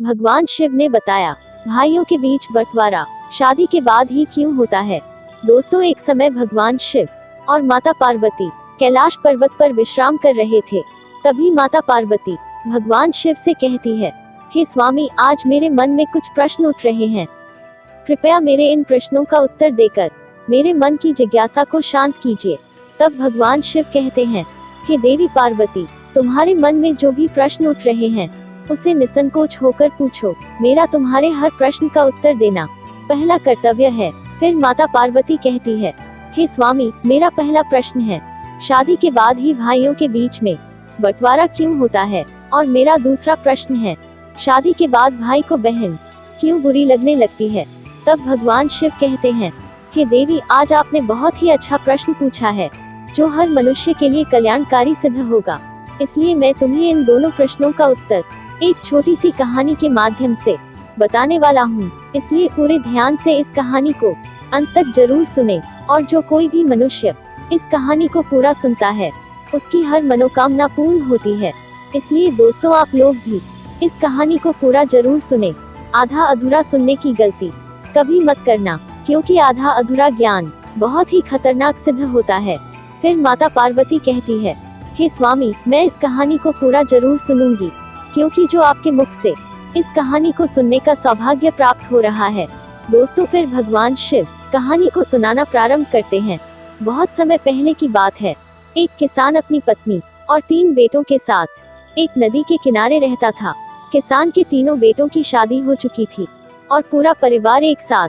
भगवान शिव ने बताया, भाइयों के बीच बंटवारा शादी के बाद ही क्यों होता है। दोस्तों, एक समय भगवान शिव और माता पार्वती कैलाश पर्वत पर विश्राम कर रहे थे। तभी माता पार्वती भगवान शिव से कहती है, हे स्वामी, आज मेरे मन में कुछ प्रश्न उठ रहे हैं। कृपया मेरे इन प्रश्नों का उत्तर देकर मेरे मन की जिज्ञासा को शांत कीजिए। तब भगवान शिव कहते हैं, हे देवी पार्वती, तुम्हारे मन में जो भी प्रश्न उठ रहे हैं उसे निसंकोच होकर पूछो। मेरा तुम्हारे हर प्रश्न का उत्तर देना पहला कर्तव्य है। फिर माता पार्वती कहती है, हे स्वामी, मेरा पहला प्रश्न है, शादी के बाद ही भाइयों के बीच में बंटवारा क्यों होता है। और मेरा दूसरा प्रश्न है, शादी के बाद भाई को बहन क्यों बुरी लगने लगती है। तब भगवान शिव कहते हैं, हे देवी, आज आपने बहुत ही अच्छा प्रश्न पूछा है जो हर मनुष्य के लिए कल्याणकारी सिद्ध होगा। इसलिए मैं तुम्हें इन दोनों प्रश्नों का उत्तर एक छोटी सी कहानी के माध्यम से बताने वाला हूँ। इसलिए पूरे ध्यान से इस कहानी को अंत तक जरूर सुने। और जो कोई भी मनुष्य इस कहानी को पूरा सुनता है उसकी हर मनोकामना पूर्ण होती है। इसलिए दोस्तों, आप लोग भी इस कहानी को पूरा जरूर सुने। आधा अधूरा सुनने की गलती कभी मत करना, क्योंकि आधा अधूरा ज्ञान बहुत ही खतरनाक सिद्ध होता है। फिर माता पार्वती कहती है, हे स्वामी, मैं इस कहानी को पूरा जरूर सुनूंगी, क्योंकि जो आपके मुख से इस कहानी को सुनने का सौभाग्य प्राप्त हो रहा है। दोस्तों, फिर भगवान शिव कहानी को सुनाना प्रारंभ करते हैं। बहुत समय पहले की बात है। एक किसान अपनी पत्नी और 3 बेटों के साथ एक नदी के किनारे रहता था। किसान के तीनों बेटों की शादी हो चुकी थी और पूरा परिवार एक साथ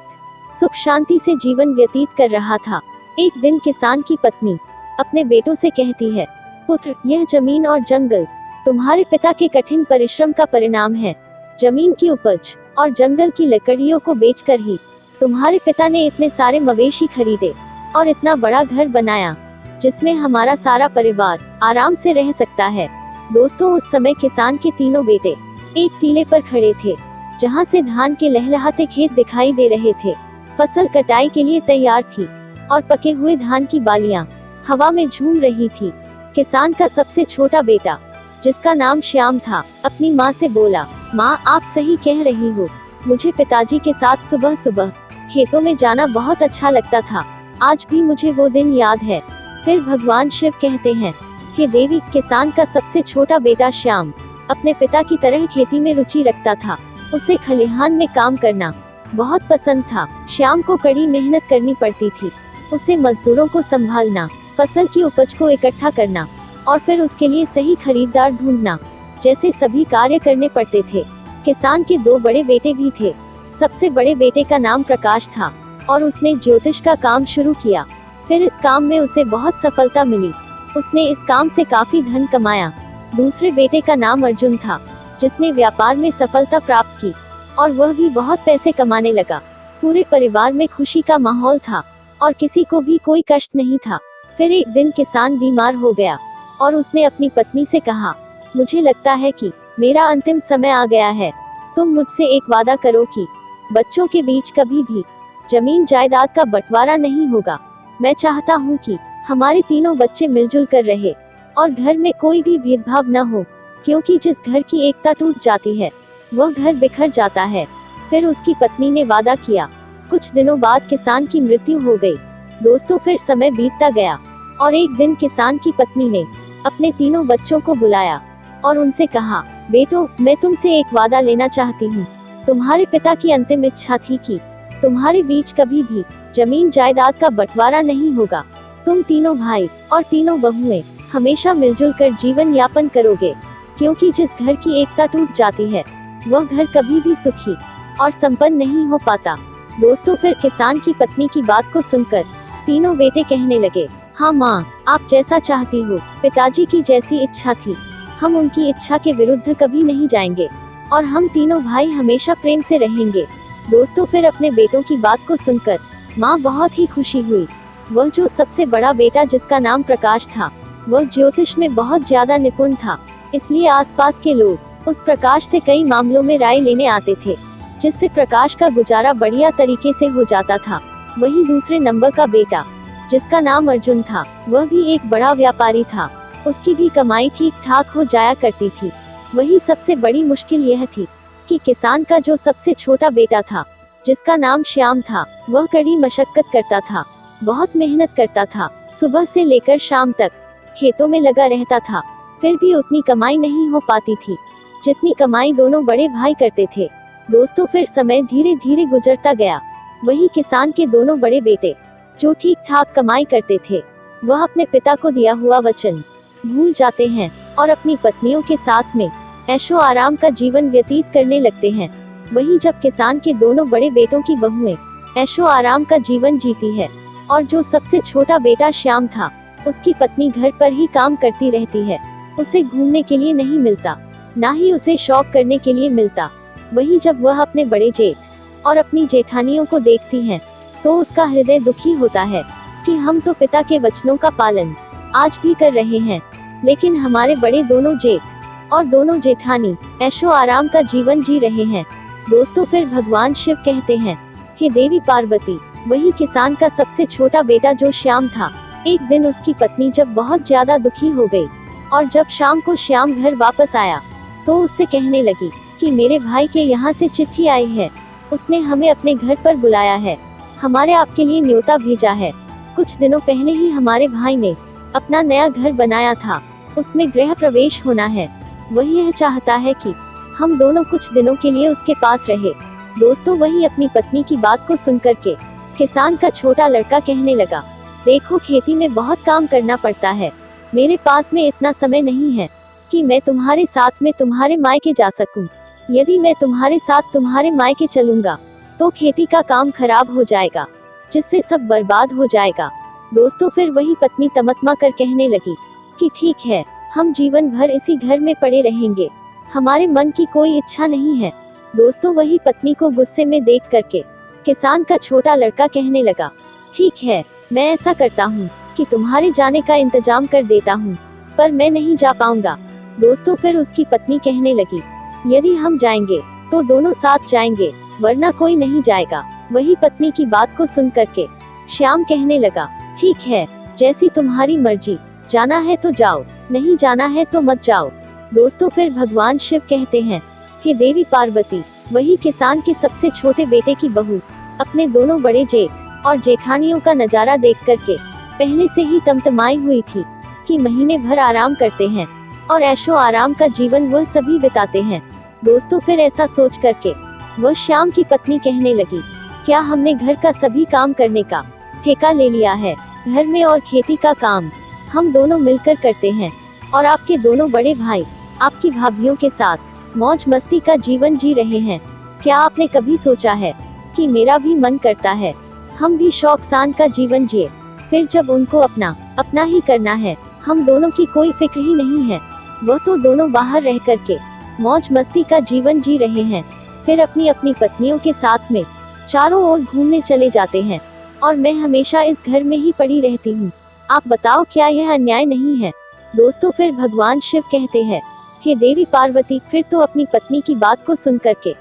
सुख शांति से जीवन व्यतीत कर रहा था। एक दिन किसान की पत्नी अपने बेटों से कहती है, पुत्र, यह जमीन और जंगल तुम्हारे पिता के कठिन परिश्रम का परिणाम है। जमीन की उपज और जंगल की लकड़ियों को बेचकर ही तुम्हारे पिता ने इतने सारे मवेशी खरीदे और इतना बड़ा घर बनाया जिसमें हमारा सारा परिवार आराम से रह सकता है। दोस्तों, उस समय किसान के तीनों बेटे एक टीले पर खड़े थे, जहां से धान के लहलहाते खेत दिखाई दे रहे थे। फसल कटाई के लिए तैयार थी और पके हुए धान की बालियां हवा में झूम रही थी। किसान का सबसे छोटा बेटा, जिसका नाम श्याम था, अपनी माँ से बोला, माँ, आप सही कह रही हो, मुझे पिताजी के साथ सुबह सुबह खेतों में जाना बहुत अच्छा लगता था। आज भी मुझे वो दिन याद है। फिर भगवान शिव कहते हैं, हे देवी, किसान का सबसे छोटा बेटा श्याम अपने पिता की तरह खेती में रुचि रखता था। उसे खलिहान में काम करना बहुत पसंद था। श्याम को कड़ी मेहनत करनी पड़ती थी। उसे मजदूरों को संभालना, फसल की उपज को इकट्ठा करना और फिर उसके लिए सही खरीदार ढूंढना जैसे सभी कार्य करने पड़ते थे। किसान के 2 बड़े बेटे भी थे। सबसे बड़े बेटे का नाम प्रकाश था और उसने ज्योतिष का काम शुरू किया। फिर इस काम में उसे बहुत सफलता मिली। उसने इस काम से काफी धन कमाया। दूसरे बेटे का नाम अर्जुन था, जिसने व्यापार में सफलता प्राप्त की और वह भी बहुत पैसे कमाने लगा। पूरे परिवार में खुशी का माहौल था और किसी को भी कोई कष्ट नहीं था। फिर एक दिन किसान बीमार हो गया और उसने अपनी पत्नी से कहा, मुझे लगता है कि मेरा अंतिम समय आ गया है। तुम मुझसे एक वादा करो कि बच्चों के बीच कभी भी जमीन जायदाद का बंटवारा नहीं होगा। मैं चाहता हूँ कि हमारे तीनों बच्चे मिलजुल कर रहे और घर में कोई भी भेदभाव न हो, क्योंकि जिस घर की एकता टूट जाती है वह घर बिखर जाता है। फिर उसकी पत्नी ने वादा किया। कुछ दिनों बाद किसान की मृत्यु हो गई। दोस्तों, फिर समय बीतता गया और एक दिन किसान की पत्नी ने अपने तीनों बच्चों को बुलाया और उनसे कहा, बेटो, मैं तुमसे एक वादा लेना चाहती हूँ। तुम्हारे पिता की अंतिम इच्छा थी कि तुम्हारे बीच कभी भी जमीन जायदाद का बंटवारा नहीं होगा। तुम तीनों भाई और तीनों बहुएं हमेशा मिलजुल कर जीवन यापन करोगे, क्योंकि जिस घर की एकता टूट जाती है वह घर कभी भी सुखी और संपन्न नहीं हो पाता। दोस्तों, फिर किसान की पत्नी की बात को सुनकर तीनों बेटे कहने लगे, हाँ माँ, आप जैसा चाहती हो, पिताजी की जैसी इच्छा थी, हम उनकी इच्छा के विरुद्ध कभी नहीं जाएंगे और हम तीनों भाई हमेशा प्रेम से रहेंगे। दोस्तों, फिर अपने बेटों की बात को सुनकर माँ बहुत ही खुशी हुई। वह जो सबसे बड़ा बेटा, जिसका नाम प्रकाश था, वह ज्योतिष में बहुत ज्यादा निपुण था। इसलिए आसपास के लोग उस प्रकाश से कई मामलों में राय लेने आते थे, जिससे प्रकाश का गुजारा बढ़िया तरीके से हो जाता था। वहीं दूसरे नंबर का बेटा, जिसका नाम अर्जुन था, वह भी एक बड़ा व्यापारी था। उसकी भी कमाई ठीक ठाक हो जाया करती थी। वही सबसे बड़ी मुश्किल यह थी कि किसान का जो सबसे छोटा बेटा था, जिसका नाम श्याम था, वह कड़ी मशक्कत करता था, बहुत मेहनत करता था, सुबह से लेकर शाम तक खेतों में लगा रहता था। फिर भी उतनी कमाई नहीं हो पाती थी जितनी कमाई दोनों बड़े भाई करते थे। दोस्तों, फिर समय धीरे धीरे गुजरता गया। वही किसान के दोनों बड़े बेटे, जो ठीक ठाक कमाई करते थे, वह अपने पिता को दिया हुआ वचन भूल जाते हैं और अपनी पत्नियों के साथ में ऐशो आराम का जीवन व्यतीत करने लगते हैं। वहीं जब किसान के दोनों बड़े बेटों की बहुएं ऐशो आराम का जीवन जीती है और जो सबसे छोटा बेटा श्याम था, उसकी पत्नी घर पर ही काम करती रहती है। उसे घूमने के लिए नहीं मिलता, ना ही उसे शौक करने के लिए मिलता। वहीं जब वह अपने बड़े जेठ और अपनी जेठानियों को देखती हैं, तो उसका हृदय दुखी होता है कि हम तो पिता के वचनों का पालन आज भी कर रहे हैं, लेकिन हमारे बड़े दोनों जेठ और दोनों जेठानी ऐशो आराम का जीवन जी रहे हैं। दोस्तों, फिर भगवान शिव कहते हैं कि देवी पार्वती, वही किसान का सबसे छोटा बेटा जो श्याम था, एक दिन उसकी पत्नी जब बहुत ज्यादा दुखी हो गई और जब शाम को श्याम घर वापस आया, तो उससे कहने लगी कि मेरे भाई के यहाँ से चिट्ठी आई है, उसने हमें अपने घर पर बुलाया है, हमारे आपके लिए न्योता भेजा है। कुछ दिनों पहले ही हमारे भाई ने अपना नया घर बनाया था, उसमें गृह प्रवेश होना है। वही यह चाहता है कि हम दोनों कुछ दिनों के लिए उसके पास रहे। दोस्तों, वही अपनी पत्नी की बात को सुनकर के किसान का छोटा लड़का कहने लगा, देखो, खेती में बहुत काम करना पड़ता है, मेरे पास में इतना समय नहीं है कि मैं तुम्हारे साथ में तुम्हारे मायके जा सकूं। यदि मैं तुम्हारे साथ तुम्हारे मायके चलूंगा तो खेती का काम खराब हो जाएगा, जिससे सब बर्बाद हो जाएगा। दोस्तों, फिर वही पत्नी तमतमा कर कहने लगी कि ठीक है, हम जीवन भर इसी घर में पड़े रहेंगे, हमारे मन की कोई इच्छा नहीं है। दोस्तों, वही पत्नी को गुस्से में देख करके किसान का छोटा लड़का कहने लगा, ठीक है, मैं ऐसा करता हूँ कि तुम्हारे जाने का इंतजाम कर देता हूँ, पर मैं नहीं जा पाऊंगा। दोस्तों, फिर उसकी पत्नी कहने लगी, यदि हम जाएंगे तो दोनों साथ जाएंगे, वरना कोई नहीं जाएगा। वही पत्नी की बात को सुन करके श्याम कहने लगा, ठीक है, जैसी तुम्हारी मर्जी, जाना है तो जाओ, नहीं जाना है तो मत जाओ। दोस्तों, फिर भगवान शिव कहते हैं कि देवी पार्वती, वही किसान के सबसे छोटे बेटे की बहू, अपने दोनों बड़े जेठ और जेठानियों का नजारा देख करके पहले से ही तमतमाई हुई थी कि महीने भर आराम करते हैं और ऐशो आराम का जीवन वह सभी बिताते हैं। दोस्तों, फिर ऐसा सोच करके वह श्याम की पत्नी कहने लगी, क्या हमने घर का सभी काम करने का ठेका ले लिया है? घर में और खेती का काम हम दोनों मिलकर करते हैं और आपके दोनों बड़े भाई आपकी भाभीयों के साथ मौज मस्ती का जीवन जी रहे हैं। क्या आपने कभी सोचा है कि मेरा भी मन करता है हम भी शौकसान का जीवन जिए? फिर जब उनको अपना ही करना है, हम दोनों की कोई फिक्र ही नहीं है, वह तो दोनों बाहर रह करके मौज मस्ती का जीवन जी रहे हैं, फिर अपनी अपनी पत्नियों के साथ में चारों ओर घूमने चले जाते हैं और मैं हमेशा इस घर में ही पड़ी रहती हूँ। आप बताओ, क्या यह अन्याय नहीं है? दोस्तों, फिर भगवान शिव कहते हैं कि देवी पार्वती, फिर तो अपनी पत्नी की बात को सुन करके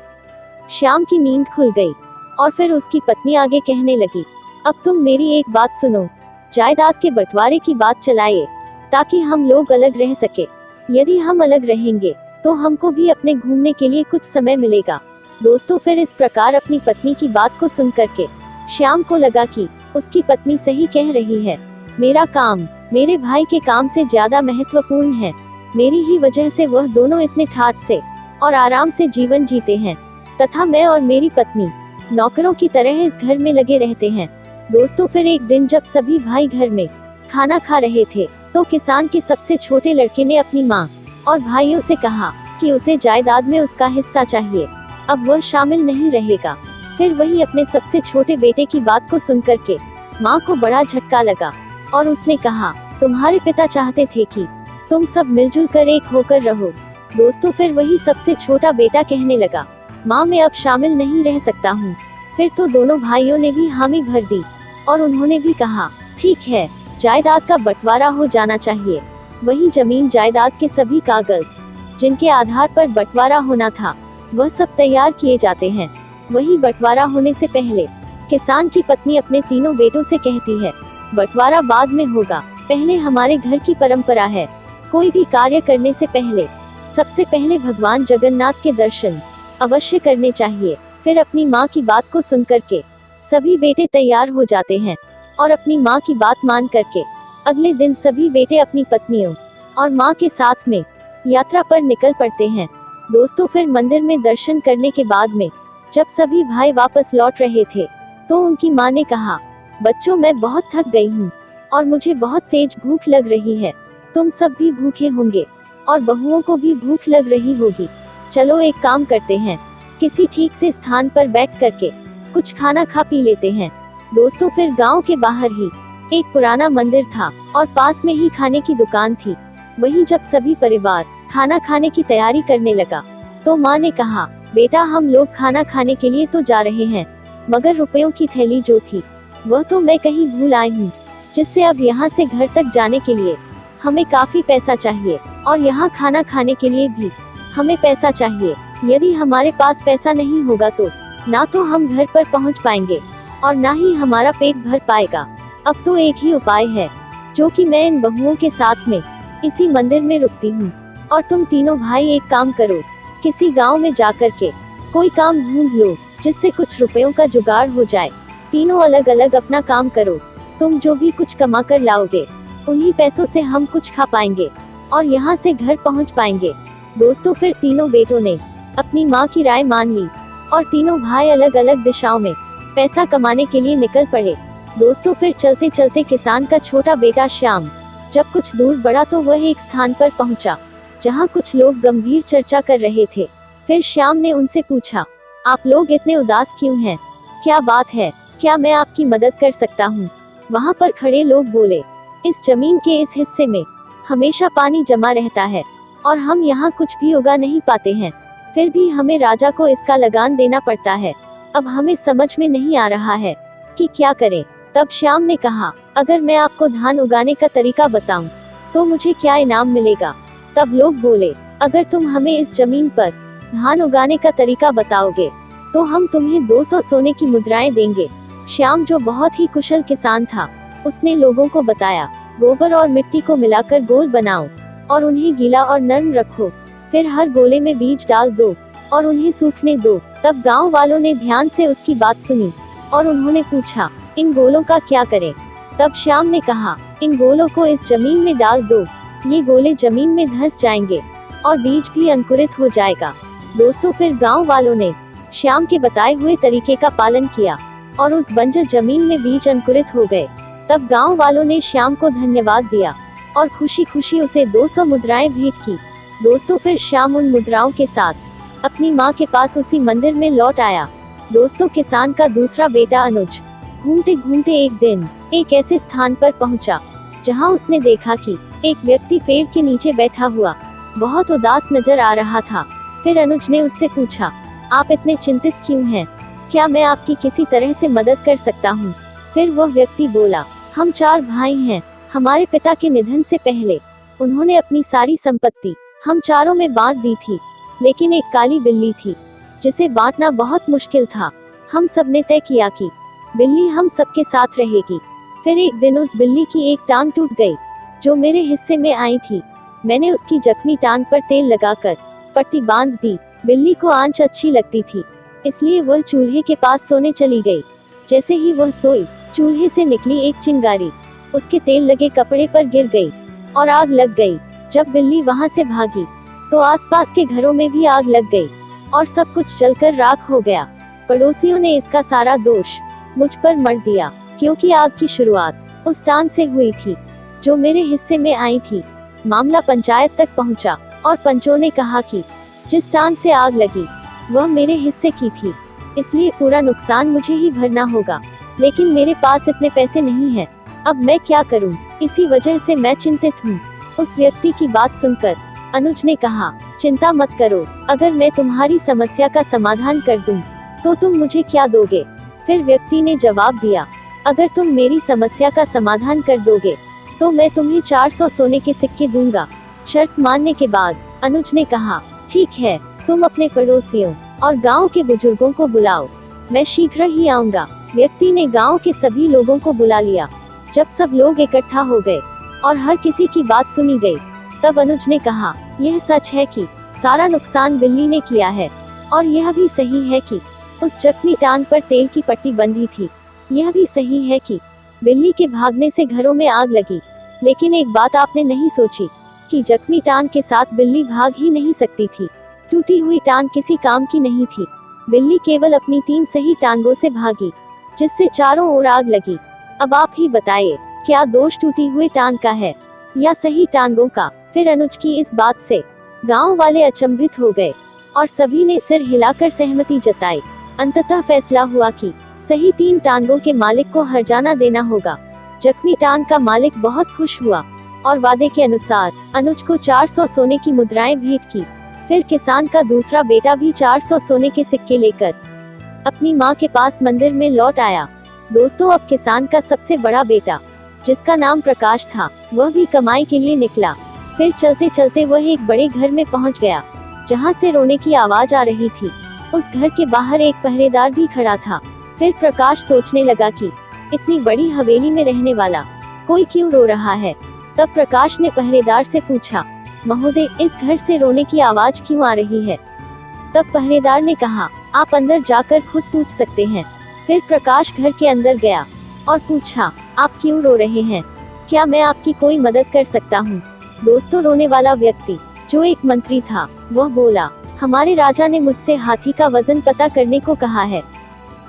श्याम की नींद खुल गई और फिर उसकी पत्नी आगे कहने लगी, अब तुम मेरी एक बात सुनो, जायदाद के बंटवारे की बात चलाइए ताकि हम लोग अलग रह सके। यदि हम अलग रहेंगे तो हमको भी अपने घूमने के लिए कुछ समय मिलेगा। दोस्तों, फिर इस प्रकार अपनी पत्नी की बात को सुन करके श्याम को लगा कि उसकी पत्नी सही कह रही है, मेरा काम मेरे भाई के काम से ज्यादा महत्वपूर्ण है। मेरी ही वजह से वह दोनों इतने ठाठ से और आराम से जीवन जीते हैं तथा मैं और मेरी पत्नी नौकरों की तरह इस घर में लगे रहते हैं। दोस्तों, फिर एक दिन जब सभी भाई घर में खाना खा रहे थे, तो किसान के सबसे छोटे लड़के ने अपनी माँ और भाइयों से कहा कि उसे जायदाद में उसका हिस्सा चाहिए, अब वह शामिल नहीं रहेगा। फिर वही अपने सबसे छोटे बेटे की बात को सुनकर के माँ को बड़ा झटका लगा और उसने कहा, तुम्हारे पिता चाहते थे कि तुम सब मिलजुल कर एक होकर रहो। दोस्तों, फिर वही सबसे छोटा बेटा कहने लगा, माँ, मैं अब शामिल नहीं रह सकता हूँ। फिर तो दोनों भाइयों ने भी हामी भर दी और उन्होंने भी कहा, ठीक है, जायदाद का बंटवारा हो जाना चाहिए। वही जमीन जायदाद के सभी कागज जिनके आधार पर बंटवारा होना था, वह सब तैयार किए जाते हैं। वही बंटवारा होने से पहले किसान की पत्नी अपने तीनों बेटों से कहती है, बंटवारा बाद में होगा, पहले हमारे घर की परंपरा है, कोई भी कार्य करने से पहले सबसे पहले भगवान जगन्नाथ के दर्शन अवश्य करने चाहिए। फिर अपनी माँ की बात को सुन करके सभी बेटे तैयार हो जाते हैं और अपनी माँ की बात मान करके अगले दिन सभी बेटे अपनी पत्नियों और माँ के साथ में यात्रा पर निकल पड़ते हैं। दोस्तों फिर मंदिर में दर्शन करने के बाद में जब सभी भाई वापस लौट रहे थे तो उनकी माँ ने कहा, बच्चों मैं बहुत थक गई हूँ और मुझे बहुत तेज भूख लग रही है। तुम सब भी भूखे होंगे और बहुओं को भी भूख लग रही होगी। चलो एक काम करते हैं, किसी ठीक से स्थान पर बैठ करके कुछ खाना खा पी लेते हैं। दोस्तों फिर गांव के बाहर ही एक पुराना मंदिर था और पास में ही खाने की दुकान थी। वहीं जब सभी परिवार खाना खाने की तैयारी करने लगा तो माँ ने कहा, बेटा हम लोग खाना खाने के लिए तो जा रहे हैं, मगर रुपयों की थैली जो थी वह तो मैं कहीं भूल आई हूँ, जिससे अब यहाँ से घर तक जाने के लिए हमें काफी पैसा चाहिए और यहाँ खाना खाने के लिए भी हमें पैसा चाहिए। यदि हमारे पास पैसा नहीं होगा तो ना तो हम घर पर पहुँच पाएंगे और ना ही हमारा पेट भर पाएगा। अब तो एक ही उपाय है, जो कि मैं इन बहुओं के साथ में इसी मंदिर में रुकती हूँ और तुम तीनों भाई एक काम करो, किसी गांव में जाकर के कोई काम ढूंढ लो जिससे कुछ रुपयों का जुगाड़ हो जाए। तीनों अलग अलग अपना काम करो, तुम जो भी कुछ कमा कर लाओगे उन्हीं पैसों से हम कुछ खा पाएंगे और यहाँ से घर पहुँच पाएंगे। दोस्तों फिर तीनों बेटों ने अपनी माँ की राय मान ली और तीनों भाई अलग अलग दिशाओं में पैसा कमाने के लिए निकल पड़े। दोस्तों फिर चलते चलते किसान का छोटा बेटा श्याम जब कुछ दूर बढ़ा तो वह एक स्थान पर पहुंचा जहां कुछ लोग गंभीर चर्चा कर रहे थे। फिर श्याम ने उनसे पूछा, आप लोग इतने उदास क्यों हैं? क्या बात है? क्या मैं आपकी मदद कर सकता हूँ? वहाँ पर खड़े लोग बोले, इस जमीन के इस हिस्से में हमेशा पानी जमा रहता है और हम यहाँ कुछ भी उगा नहीं पाते हैं, फिर भी हमें राजा को इसका लगान देना पड़ता है। अब हमें समझ में नहीं आ रहा है कि क्या करें। तब श्याम ने कहा, अगर मैं आपको धान उगाने का तरीका बताऊं तो मुझे क्या इनाम मिलेगा? तब लोग बोले, अगर तुम हमें इस जमीन पर धान उगाने का तरीका बताओगे तो हम तुम्हें 200 सोने की मुद्राएं देंगे। श्याम जो बहुत ही कुशल किसान था, उसने लोगों को बताया, गोबर और मिट्टी को मिलाकर गोल बनाओ और उन्हें गीला और नरम रखो, फिर हर गोले में बीज डाल दो और उन्हें सूखने दो। तब गांव वालों ने ध्यान से उसकी बात सुनी और उन्होंने पूछा, इन गोलों का क्या करें? तब श्याम ने कहा, इन गोलों को इस जमीन में डाल दो, ये गोले जमीन में धंस जाएंगे और बीज भी अंकुरित हो जाएगा। दोस्तों फिर गांव वालों ने श्याम के बताए हुए तरीके का पालन किया और उस बंजर जमीन में बीज अंकुरित हो गए। तब गांव वालों ने श्याम को धन्यवाद दिया और खुशी खुशी उसे 200 मुद्राएं भेंट की। दोस्तों फिर श्याम उन मुद्राओं के साथ अपनी माँ के पास उसी मंदिर में लौट आया। दोस्तों किसान का दूसरा बेटा अनुज घूमते घूमते एक दिन एक ऐसे स्थान पर पहुंचा जहां उसने देखा कि एक व्यक्ति पेड़ के नीचे बैठा हुआ बहुत उदास नजर आ रहा था। फिर अनुज ने उससे पूछा, आप इतने चिंतित क्यों हैं? क्या मैं आपकी किसी तरह से मदद कर सकता हूँ? फिर वह व्यक्ति बोला, हम 4 भाई हैं, हमारे पिता के निधन से पहले उन्होंने अपनी सारी संपत्ति हम चारों में बांट दी थी, लेकिन एक काली बिल्ली थी जिसे बांटना बहुत मुश्किल था। हम सब ने तय किया कि बिल्ली हम सबके साथ रहेगी। फिर एक दिन उस बिल्ली की एक टांग टूट गई जो मेरे हिस्से में आई थी। मैंने उसकी जख्मी टांग पर तेल लगाकर पट्टी बांध दी। बिल्ली को आंच अच्छी लगती थी, इसलिए वह चूल्हे के पास सोने चली गई। जैसे ही वह सोई, चूल्हे से निकली एक चिंगारी उसके तेल लगे कपड़े पर गिर गई और आग लग गई। जब बिल्ली वहां से भागी तो आसपास के घरों में भी आग लग गई और सब कुछ जलकर राख हो गया। पड़ोसियों ने इसका सारा दोष मुझ पर मढ़ दिया, क्योंकि आग की शुरुआत उस टांग से हुई थी जो मेरे हिस्से में आई थी। मामला पंचायत तक पहुंचा और पंचों ने कहा कि जिस टांग से आग लगी वह मेरे हिस्से की थी, इसलिए पूरा नुकसान मुझे ही भरना होगा। लेकिन मेरे पास इतने पैसे नहीं हैं, अब मैं क्या करूं? इसी वजह से मैं चिंतित हूं। उस व्यक्ति की बात सुनकर अनुज ने कहा, चिंता मत करो, अगर मैं तुम्हारी समस्या का समाधान कर दूं, तो तुम मुझे क्या दोगे? फिर व्यक्ति ने जवाब दिया, अगर तुम मेरी समस्या का समाधान कर दोगे तो मैं तुम्हें 400 सोने के सिक्के दूंगा। शर्त मानने के बाद अनुज ने कहा, ठीक है, तुम अपने पड़ोसियों और गांव के बुजुर्गों को बुलाओ, मैं शीघ्र ही आऊंगा। व्यक्ति ने गांव के सभी लोगों को बुला लिया। जब सब लोग इकट्ठा हो गए और हर किसी की बात सुनी गई, तब अनुज ने कहा, यह सच है कि सारा नुकसान बिल्ली ने किया है और यह भी सही है कि उस जख्मी टांग पर तेल की पट्टी बंधी थी। यह भी सही है कि बिल्ली के भागने से घरों में आग लगी। लेकिन एक बात आपने नहीं सोची कि जख्मी टांग के साथ बिल्ली भाग ही नहीं सकती थी। टूटी हुई टांग किसी काम की नहीं थी। बिल्ली केवल अपनी 3 सही टांगों से भागी, जिससे चारों ओर आग लगी। अब आप ही बताइए, क्या दोष टूटी हुई टांग का है या सही टांगों का? फिर अनुज की इस बात से गांव वाले अचंभित हो गए और सभी ने सिर हिलाकर सहमति जताई। अंततः फैसला हुआ कि सही 3 टांगों के मालिक को हर्जाना देना होगा। जख्मी टांग का मालिक बहुत खुश हुआ और वादे के अनुसार अनुज को 400 सोने की मुद्राएं भेंट की। फिर किसान का दूसरा बेटा भी 400 सोने के सिक्के लेकर अपनी माँ के पास मंदिर में लौट आया। दोस्तों, अब किसान का सबसे बड़ा बेटा, जिसका नाम प्रकाश था, वह भी कमाई के लिए निकला। फिर चलते चलते वह एक बड़े घर में पहुंच गया, जहां से रोने की आवाज आ रही थी। उस घर के बाहर एक पहरेदार भी खड़ा था। फिर प्रकाश सोचने लगा कि इतनी बड़ी हवेली में रहने वाला कोई क्यों रो रहा है। तब प्रकाश ने पहरेदार से पूछा, महोदय, इस घर से रोने की आवाज क्यों आ रही है? तब पहरेदार ने कहा, आप अंदर जाकर खुद पूछ सकते हैं। फिर प्रकाश घर के अंदर गया और पूछा, आप क्यों रो रहे हैं? क्या मैं आपकी कोई मदद कर सकता हूँ? दोस्तों, रोने वाला व्यक्ति, जो एक मंत्री था, वह बोला, हमारे राजा ने मुझसे हाथी का वजन पता करने को कहा है।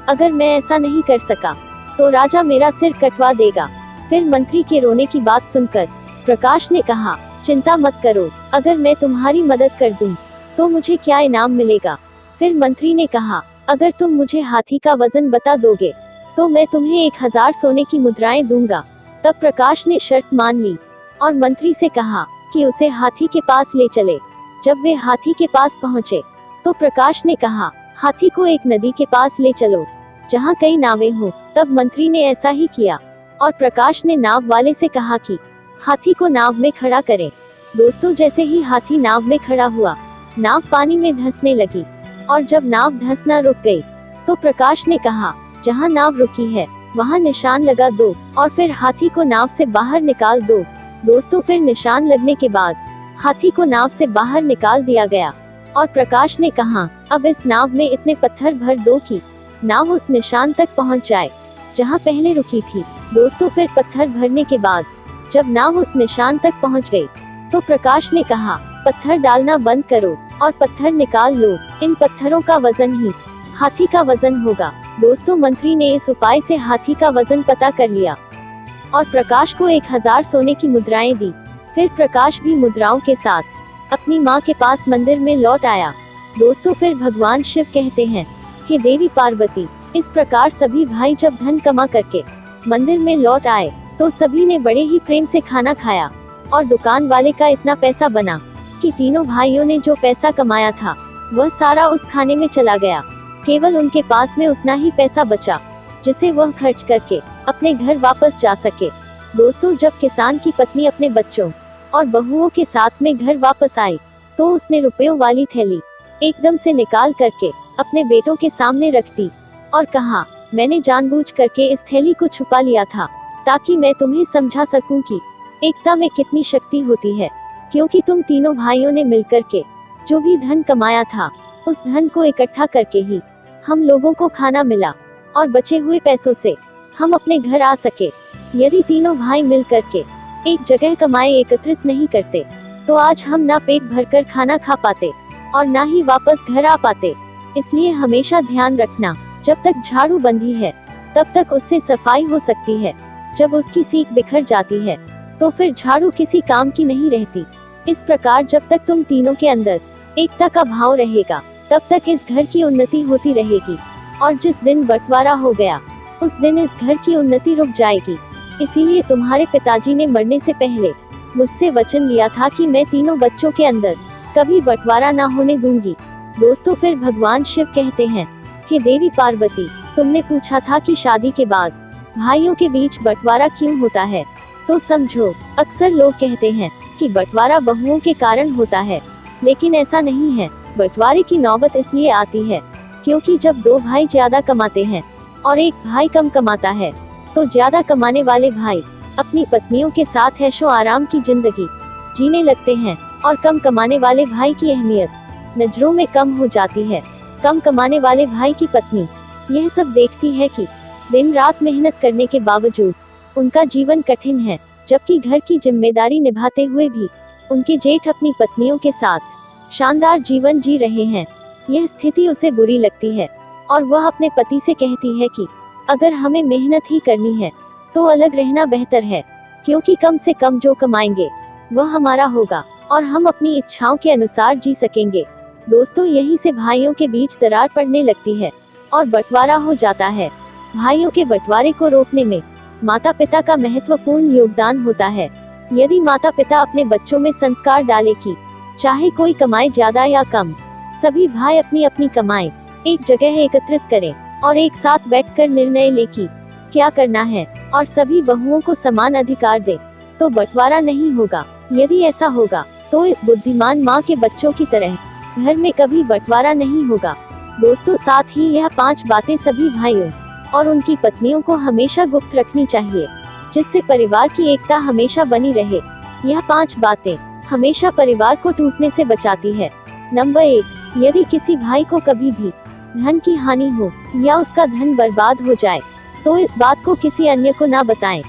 अगर मैं ऐसा नहीं कर सका तो राजा मेरा सिर कटवा देगा। फिर मंत्री के रोने की बात सुनकर प्रकाश ने कहा, चिंता मत करो, अगर मैं तुम्हारी मदद कर दूं, तो मुझे क्या इनाम मिलेगा? फिर मंत्री ने कहा, अगर तुम मुझे हाथी का वजन बता दोगे तो मैं तुम्हें 1000 सोने की मुद्राएं दूंगा। तब प्रकाश ने शर्त मान ली और मंत्री से कहा कि उसे हाथी के पास ले चले। जब वे हाथी के पास पहुंचे तो प्रकाश ने कहा, हाथी को एक नदी के पास ले चलो जहां कई नावें हो। तब मंत्री ने ऐसा ही किया और प्रकाश ने नाव वाले से कहा कि हाथी को नाव में खड़ा करें। दोस्तों, जैसे ही हाथी नाव में खड़ा हुआ, नाव पानी में धंसने लगी और जब नाव धंसना रुक गई तो प्रकाश ने कहा, जहां नाव रुकी है वहां निशान लगा दो और फिर हाथी को नाव से बाहर निकाल दो। दोस्तों, फिर निशान लगने के बाद हाथी को नाव से बाहर निकाल दिया गया और प्रकाश ने कहा, अब इस नाव में इतने पत्थर भर दो कि नाव उस निशान तक पहुंच जाए जहां पहले रुकी थी। दोस्तों, फिर पत्थर भरने के बाद जब नाव उस निशान तक पहुंच गई तो प्रकाश ने कहा, पत्थर डालना बंद करो और पत्थर निकाल लो। इन पत्थरों का वजन ही हाथी का वजन होगा। दोस्तों, मंत्री ने इस उपाय से हाथी का वजन पता कर लिया और प्रकाश को 1000 सोने की मुद्राएं दी। फिर प्रकाश भी मुद्राओं के साथ अपनी माँ के पास मंदिर में लौट आया। दोस्तों, फिर भगवान शिव कहते हैं कि देवी पार्वती, इस प्रकार सभी भाई जब धन कमा करके मंदिर में लौट आए तो सभी ने बड़े ही प्रेम से खाना खाया और दुकान वाले का इतना पैसा बना कि तीनों भाइयों ने जो पैसा कमाया था वह सारा उस खाने में चला गया। केवल उनके पास में उतना ही पैसा बचा जिसे वह खर्च करके अपने घर वापस जा सके। दोस्तों, जब किसान की पत्नी अपने बच्चों और बहुओं के साथ में घर वापस आई तो उसने रुपयों वाली थैली एकदम से निकाल करके अपने बेटों के सामने रख दी और कहा, मैंने जानबूझ करके इस थैली को छुपा लिया था ताकि मैं तुम्हें समझा सकूं कि एकता में कितनी शक्ति होती है। क्योंकि तुम तीनों भाइयों ने मिलकर के जो भी धन कमाया था उस धन को इकट्ठा करके ही हम लोगों को खाना मिला और बचे हुए पैसों से हम अपने घर आ सके। यदि तीनों भाई मिल करके एक जगह कमाई एकत्रित नहीं करते तो आज हम ना पेट भरकर खाना खा पाते और ना ही वापस घर आ पाते। इसलिए हमेशा ध्यान रखना, जब तक झाड़ू बंधी है तब तक उससे सफाई हो सकती है। जब उसकी सीख बिखर जाती है तो फिर झाड़ू किसी काम की नहीं रहती। इस प्रकार जब तक तुम तीनों के अंदर एकता का भाव रहेगा तब तक इस घर की उन्नति होती रहेगी और जिस दिन बंटवारा हो गया उस दिन इस घर की उन्नति रुक जाएगी। इसीलिए तुम्हारे पिताजी ने मरने से पहले मुझसे वचन लिया था कि मैं तीनों बच्चों के अंदर कभी बंटवारा ना होने दूंगी। दोस्तों, फिर भगवान शिव कहते हैं कि देवी पार्वती, तुमने पूछा था कि शादी के बाद भाइयों के बीच बंटवारा क्यों होता है, तो समझो, अक्सर लोग कहते हैं कि बंटवारा बहुओं के कारण होता है, लेकिन ऐसा नहीं है। बंटवारे की नौबत इसलिए आती है क्योंकि जब दो भाई ज्यादा कमाते हैं और एक भाई कम कमाता है तो ज्यादा कमाने वाले भाई अपनी पत्नियों के साथ ऐशो आराम की जिंदगी जीने लगते हैं और कम कमाने वाले भाई की अहमियत नजरों में कम हो जाती है। कम कमाने वाले भाई की पत्नी यह सब देखती है कि दिन रात मेहनत करने के बावजूद उनका जीवन कठिन है, जबकि घर की जिम्मेदारी निभाते हुए भी उनके जेठ अपनी पत्नियों के साथ शानदार जीवन जी रहे हैं। यह स्थिति उसे बुरी लगती है और वह अपने पति से कहती है कि अगर हमें मेहनत ही करनी है तो अलग रहना बेहतर है, क्योंकि कम से कम जो कमाएंगे वह हमारा होगा और हम अपनी इच्छाओं के अनुसार जी सकेंगे। दोस्तों, यहीं से भाइयों के बीच दरार पड़ने लगती है और बंटवारा हो जाता है। भाइयों के बंटवारे को रोकने में माता पिता का महत्वपूर्ण योगदान होता है। यदि माता पिता अपने बच्चों में संस्कार डाले कि चाहे कोई कमाए ज्यादा या कम, सभी भाई अपनी अपनी कमाई एक जगह एकत्रित करें और एक साथ बैठकर निर्णय ले कि क्या करना है और सभी बहुओं को समान अधिकार दे, तो बंटवारा नहीं होगा। यदि ऐसा होगा तो इस बुद्धिमान माँ के बच्चों की तरह घर में कभी बंटवारा नहीं होगा। दोस्तों, साथ ही यह 5 बातें सभी भाइयों और उनकी पत्नियों को हमेशा गुप्त रखनी चाहिए, जिससे परिवार की एकता हमेशा बनी रहे। यह 5 बातें हमेशा परिवार को टूटने से बचाती है। नंबर 1, यदि किसी भाई को कभी भी धन की हानि हो या उसका धन बर्बाद हो जाए तो इस बात को किसी अन्य को ना बताएं।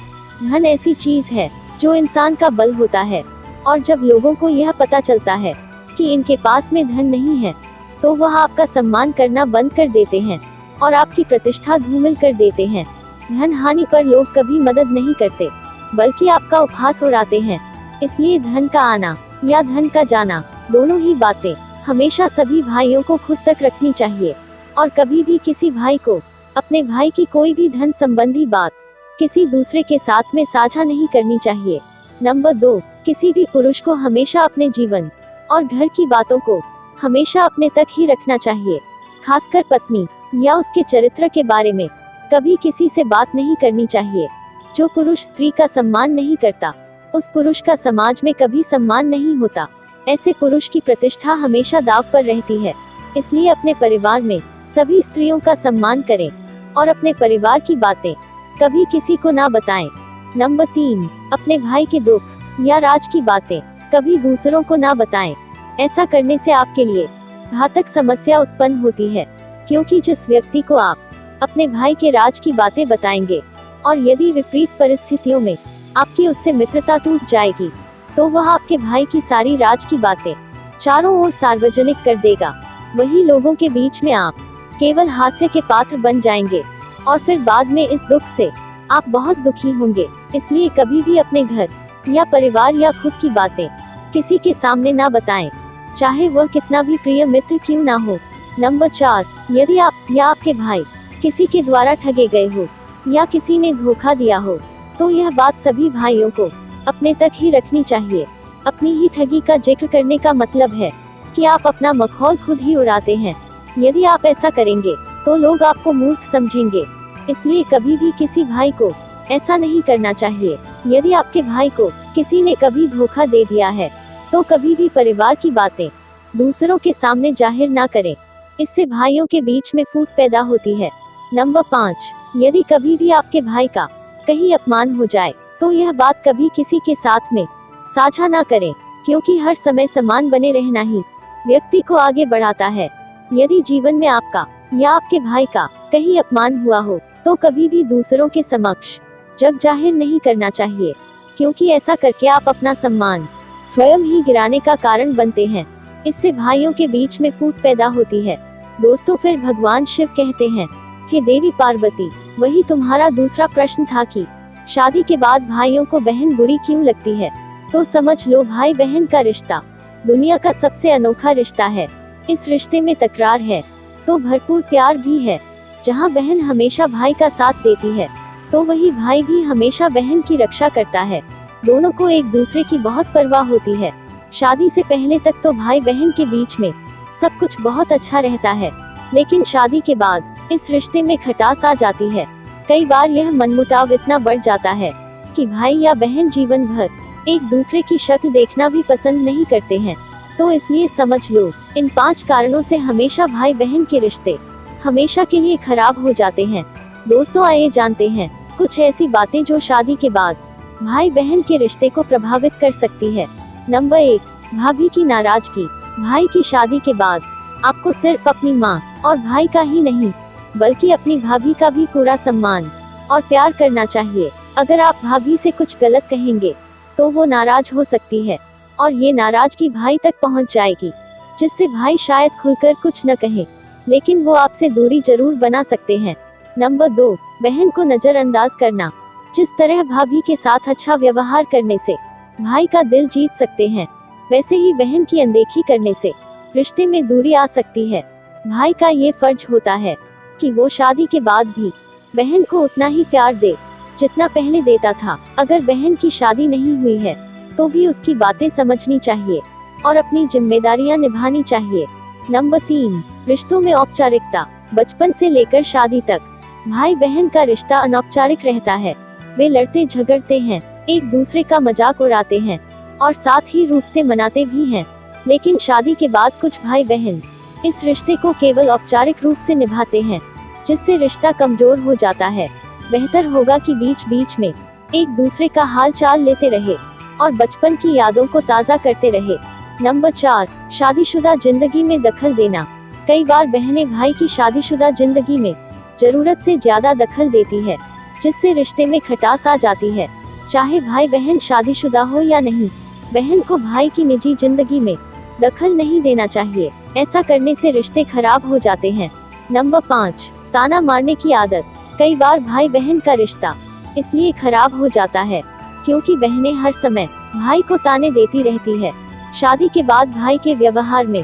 धन ऐसी चीज है जो इंसान का बल होता है, और जब लोगों को यह पता चलता है कि इनके पास में धन नहीं है तो वह आपका सम्मान करना बंद कर देते हैं और आपकी प्रतिष्ठा धूमिल कर देते हैं। धन हानि पर लोग कभी मदद नहीं करते, बल्कि आपका उपहास उड़ाते हैं। इसलिए धन का आना या धन का जाना, दोनों ही बातें हमेशा सभी भाइयों को खुद तक रखनी चाहिए और कभी भी किसी भाई को अपने भाई की कोई भी धन संबंधी बात किसी दूसरे के साथ में साझा नहीं करनी चाहिए। नंबर 2, किसी भी पुरुष को हमेशा अपने जीवन और घर की बातों को हमेशा अपने तक ही रखना चाहिए। खासकर पत्नी या उसके चरित्र के बारे में कभी किसी से बात नहीं करनी चाहिए। जो पुरुष स्त्री का सम्मान नहीं करता, उस पुरुष का समाज में कभी सम्मान नहीं होता। ऐसे पुरुष की प्रतिष्ठा हमेशा दांव पर रहती है। इसलिए अपने परिवार में सभी स्त्रियों का सम्मान करें और अपने परिवार की बातें कभी किसी को ना बताएं। नंबर 3, अपने भाई के दुख या राज की बातें कभी दूसरों को ना बताएं। ऐसा करने से आपके लिए घातक समस्या उत्पन्न होती है, क्योंकि जिस व्यक्ति को आप अपने भाई के राज की बातें बताएंगे और यदि विपरीत परिस्थितियों में आपकी उससे मित्रता टूट जाएगी, तो वह आपके भाई की सारी राज की बातें चारों ओर सार्वजनिक कर देगा। वही लोगों के बीच में आप केवल हास्य के पात्र बन जाएंगे और फिर बाद में इस दुख से आप बहुत दुखी होंगे। इसलिए कभी भी अपने घर या परिवार या खुद की बातें किसी के सामने ना बताएं, चाहे वह कितना भी प्रिय मित्र क्यों ना हो। नंबर 4, यदि आप या आपके भाई किसी के द्वारा ठगे गए हो या किसी ने धोखा दिया हो, तो यह बात सभी भाइयों को अपने तक ही रखनी चाहिए। अपनी ही ठगी का जिक्र करने का मतलब है कि आप अपना मखौल खुद ही उड़ाते हैं। यदि आप ऐसा करेंगे तो लोग आपको मूर्ख समझेंगे। इसलिए कभी भी किसी भाई को ऐसा नहीं करना चाहिए। यदि आपके भाई को किसी ने कभी धोखा दे दिया है तो कभी भी परिवार की बातें दूसरों के सामने जाहिर ना करें। इससे भाइयों के बीच में फूट पैदा होती है। नंबर 5, यदि कभी भी आपके भाई का कहीं अपमान हो जाए तो यह बात कभी किसी के साथ में साझा ना करें, क्योंकि हर समय समान बने रहना ही व्यक्ति को आगे बढ़ाता है। यदि जीवन में आपका या आपके भाई का कहीं अपमान हुआ हो तो कभी भी दूसरों के समक्ष जग जाहिर नहीं करना चाहिए, क्योंकि ऐसा करके आप अपना सम्मान स्वयं ही गिराने का कारण बनते हैं। इससे भाइयों के बीच में फूट पैदा होती है। दोस्तों, फिर भगवान शिव कहते हैं, हे देवी पार्वती, वही तुम्हारा दूसरा प्रश्न था कि शादी के बाद भाइयों को बहन बुरी क्यों लगती है। तो समझ लो, भाई बहन का रिश्ता दुनिया का सबसे अनोखा रिश्ता है। इस रिश्ते में तकरार है तो भरपूर प्यार भी है। जहाँ बहन हमेशा भाई का साथ देती है तो वही भाई भी हमेशा बहन की रक्षा करता है। दोनों को एक दूसरे की बहुत परवाह होती है। शादी से पहले तक तो भाई बहन के बीच में सब कुछ बहुत अच्छा रहता है, लेकिन शादी के बाद इस रिश्ते में खटास आ जाती है। कई बार यह मनमुटाव इतना बढ़ जाता है कि भाई या बहन जीवन भर एक दूसरे की शक्ल देखना भी पसंद नहीं करते हैं। तो इसलिए समझ लो, इन 5 कारणों से हमेशा भाई बहन के रिश्ते हमेशा के लिए खराब हो जाते हैं। दोस्तों, आइए जानते हैं कुछ ऐसी बातें जो शादी के बाद भाई बहन के रिश्ते को प्रभावित कर सकती है। नंबर 1, भाभी की नाराजगी। भाई की शादी के बाद आपको सिर्फ अपनी माँ और भाई का ही नहीं बल्कि अपनी भाभी का भी पूरा सम्मान और प्यार करना चाहिए। अगर आप भाभी से कुछ गलत कहेंगे तो वो नाराज हो सकती है और ये नाराजगी भाई तक पहुंच जाएगी, जिससे भाई शायद खुलकर कुछ न कहे, लेकिन वो आपसे दूरी जरूर बना सकते हैं। नंबर 2, बहन को नजरअंदाज करना। जिस तरह भाभी के साथ अच्छा व्यवहार करने से भाई का दिल जीत सकते हैं, वैसे ही बहन की अनदेखी करने से रिश्ते में दूरी आ सकती है। भाई का ये फर्ज होता है कि वो शादी के बाद भी बहन को उतना ही प्यार दे जितना पहले देता था। अगर बहन की शादी नहीं हुई है तो भी उसकी बातें समझनी चाहिए और अपनी जिम्मेदारियां निभानी चाहिए। नंबर 3, रिश्तों में औपचारिकता। बचपन से लेकर शादी तक भाई बहन का रिश्ता अनौपचारिक रहता है। वे लड़ते झगड़ते हैं, एक दूसरे का मजाक उड़ाते हैं और साथ ही रूठते मनाते भी हैं। लेकिन शादी के बाद कुछ भाई बहन इस रिश्ते को केवल औपचारिक रूप से निभाते हैं, जिससे रिश्ता कमजोर हो जाता है। बेहतर होगा कि बीच बीच में एक दूसरे का हाल चाल लेते रहे और बचपन की यादों को ताज़ा करते रहे। नंबर 4, शादीशुदा जिंदगी में दखल देना। कई बार बहनें भाई की शादीशुदा जिंदगी में जरूरत से ज्यादा दखल देती है, जिससे रिश्ते में खटास आ जाती है। चाहे भाई बहन शादीशुदा हो या नहीं, बहन को भाई की निजी जिंदगी में दखल नहीं देना चाहिए। ऐसा करने से रिश्ते खराब हो जाते हैं। नंबर 5, ताना मारने की आदत। कई बार भाई बहन का रिश्ता इसलिए खराब हो जाता है क्योंकि बहनें हर समय भाई को ताने देती रहती है। शादी के बाद भाई के व्यवहार में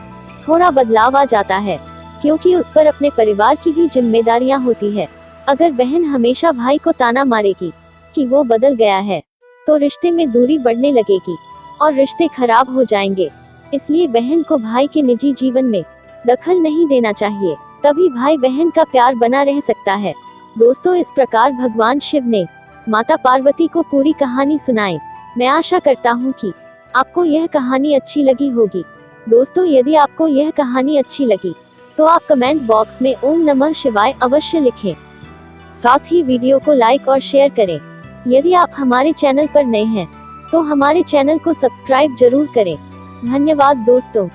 थोड़ा बदलाव आ जाता है क्योंकि उस पर अपने परिवार की भी जिम्मेदारियां होती है। अगर बहन हमेशा भाई को ताना मारेगी कि वो बदल गया है तो रिश्ते में दूरी बढ़ने लगेगी और रिश्ते खराब हो जाएंगे। इसलिए बहन को भाई के निजी जीवन में दखल नहीं देना चाहिए, तभी भाई बहन का प्यार बना रह सकता है। दोस्तों, इस प्रकार भगवान शिव ने माता पार्वती को पूरी कहानी सुनाई। मैं आशा करता हूँ कि आपको यह कहानी अच्छी लगी होगी। दोस्तों, यदि आपको यह कहानी अच्छी लगी तो आप कमेंट बॉक्स में ओम नमः शिवाय अवश्य लिखें। साथ ही वीडियो को लाइक और शेयर करें। यदि आप हमारे चैनल पर नए हैं तो हमारे चैनल को सब्सक्राइब जरूर करें। धन्यवाद दोस्तों।